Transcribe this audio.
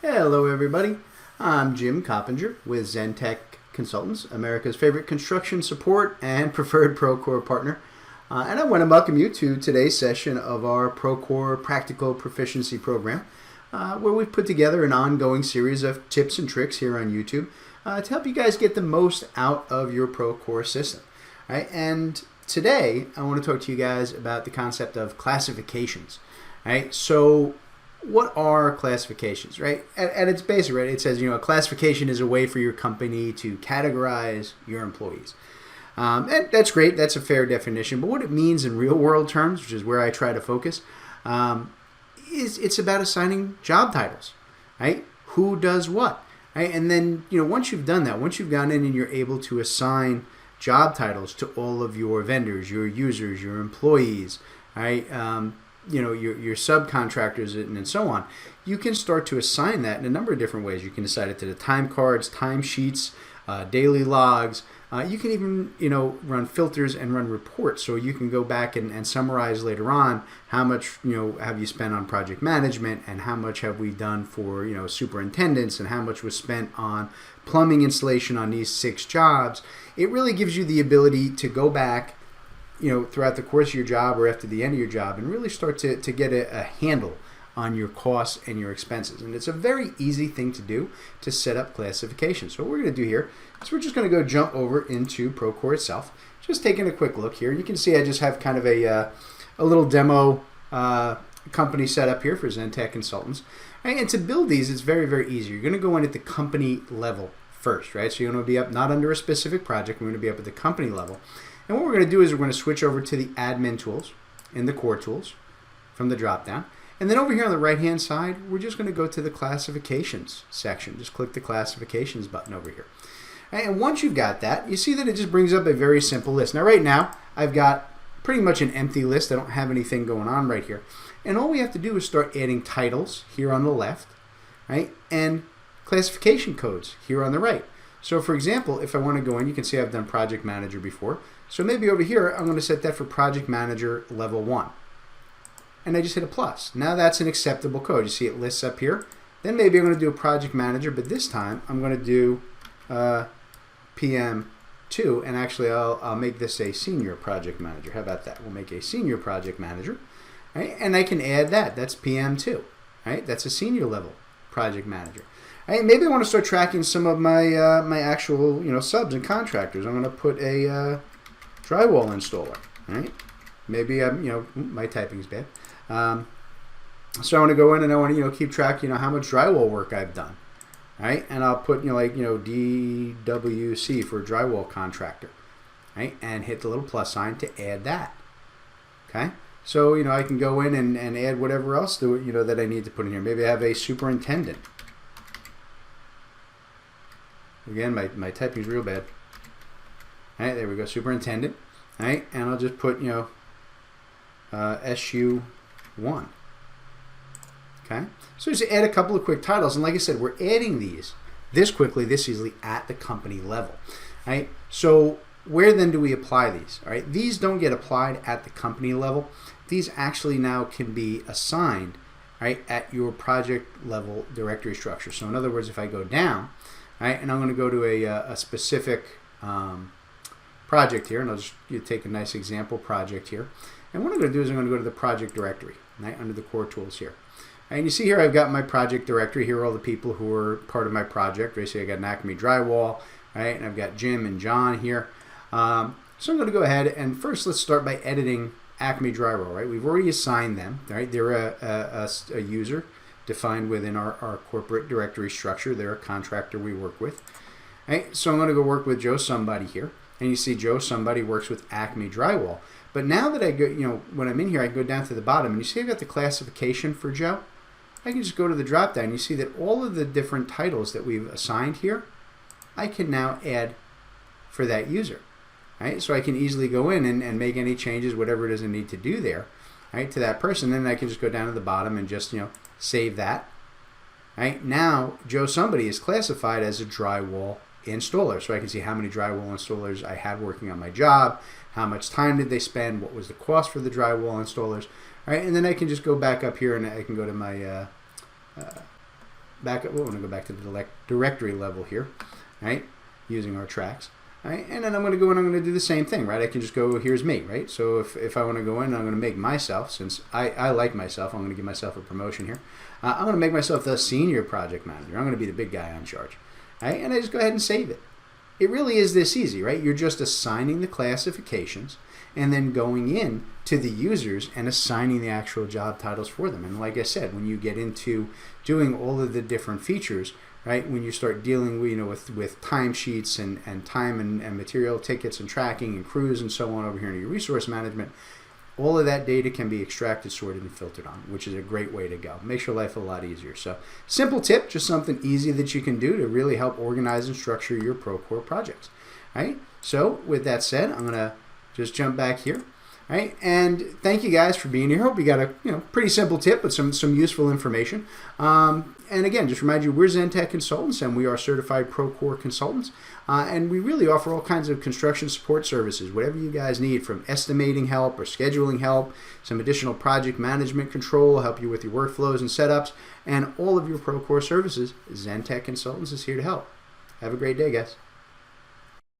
Hello everybody, I'm Jim Coppinger with ZenTech Consultants, America's favorite construction support and preferred Procore partner. And I want to welcome you to today's session of our Procore Practical Proficiency Program, where we've put together an ongoing series of tips and tricks here on YouTube to help you guys get the most out of your Procore system. All right? And today I want to talk to you guys about the concept of classifications. All right? So what are classifications, right? At its basic, right, it says, a classification is a way for your company to categorize your employees. And that's great. That's a fair definition. But what it means in real world terms, which is where I try to focus, is it's about assigning job titles, right? Who does what, right? And then, once you've done that, once you've gone in and you're able to assign job titles to all of your vendors, your users, your employees, right? Your subcontractors and so on, you can start to assign that in a number of different ways. You can assign it to the time cards, time sheets, daily logs. You can even, run filters and run reports. So you can go back and summarize later on how much, have you spent on project management and how much have we done for, superintendents and how much was spent on plumbing installation on these 6 jobs. It really gives you the ability to go back throughout the course of your job or after the end of your job and really start to get a handle on your costs and your expenses. And it's a very easy thing to do to set up classifications. So what we're going to do here is we're just going to go jump over into Procore itself. Just taking a quick look here. You can see I just have kind of a little demo company set up here for ZenTech Consultants. Right? And to build these, it's very, very easy. You're going to go in at the company level first, right? So you're going to be up not under a specific project. We're going to be up at the company level. And what we're going to do is we're going to switch over to the admin tools in the core tools from the drop down. And then over here on the right hand side, we're just going to go to the classifications section. Just click the classifications button over here. And once you've got that, you see that it just brings up a very simple list. Now right now, I've got pretty much an empty list. I don't have anything going on right here. And all we have to do is start adding titles here on the left, right? And classification codes here on the right. So for example, if I want to go in, you can see I've done project manager before. So maybe over here, I'm going to set that for project manager level 1. And I just hit a plus. Now that's an acceptable code. You see it lists up here. Then maybe I'm going to do a project manager, but this time I'm going to do PM2. And actually, I'll make this a senior project manager. How about that? We'll make a senior project manager. Right? And I can add that. That's PM2. Right? That's a senior level project manager. Right? Maybe I want to start tracking some of my my actual subs and contractors. I'm going to put a drywall installer, right? Maybe my typing's bad. So I want to go in and I want to keep track how much drywall work I've done, right? And I'll put DWC for drywall contractor, right? And hit the little plus sign to add that. Okay, so I can go in and add whatever else that I need to put in here. Maybe I have a superintendent. Again, my typing's real bad. All right, there we go, superintendent. All right, and I'll just put SU1. Okay, so just add a couple of quick titles, and like I said, we're adding these this quickly, this easily at the company level. All right, so where then do we apply these? All right, these don't get applied at the company level. These actually now can be assigned, right, at your project level directory structure. So in other words, if I go down, right, and I'm going to go to a specific project here, and I'll just take a nice example project here. And what I'm going to do is I'm going to go to the project directory, right, under the core tools here. And you see here I've got my project directory. Here are all the people who are part of my project. Right, so I got an Acme Drywall, right, and I've got Jim and John here. So I'm going to go ahead and first let's start by editing Acme Drywall, right? We've already assigned them, right? They're a user defined within our corporate directory structure. They're a contractor we work with. Right? So I'm going to go work with Joe Somebody here. And you see Joe Somebody works with Acme Drywall. But now that I go, when I'm in here, I go down to the bottom, and you see I've got the classification for Joe. I can just go to the drop down. You see that all of the different titles that we've assigned here, I can now add for that user. Right? So I can easily go in and make any changes, whatever it is I need to do there, right, to that person. Then I can just go down to the bottom and just save that. Right? Now Joe Somebody is classified as a drywall installer, so I can see how many drywall installers I had working on my job, how much time did they spend, what was the cost for the drywall installers, right? And then I can just go back up here and I can go to my back up. We're going to go back to the directory level here, right? Using our tracks. Right? And then I'm going to go and I'm going to do the same thing, right? I can just go, here's me, right? So if I want to go in, I'm going to make myself, since I like myself, I'm going to give myself a promotion here. I'm going to make myself the senior project manager. I'm going to be the big guy on charge, right? And I just go ahead and save it. It really is this easy, right? You're just assigning the classifications and then going in to the users and assigning the actual job titles for them. And like I said, when you get into doing all of the different features, right, when you start dealing with timesheets and time and material tickets and tracking and crews and so on over here in your resource management, all of that data can be extracted, sorted, and filtered on, which is a great way to go. Makes your life a lot easier. So simple tip, just something easy that you can do to really help organize and structure your Procore projects. Right? So with that said, I'm going to just jump back here. Right, and thank you guys for being here. Hope you got a pretty simple tip, but some useful information. And again, just remind you, we're Zentech consultants, and we are certified Procore consultants, and we really offer all kinds of construction support services, whatever you guys need, from estimating help or scheduling help, some additional project management control, help you with your workflows and setups, and all of your Procore services. Zentech Consultants is here to help. Have a great day, guys.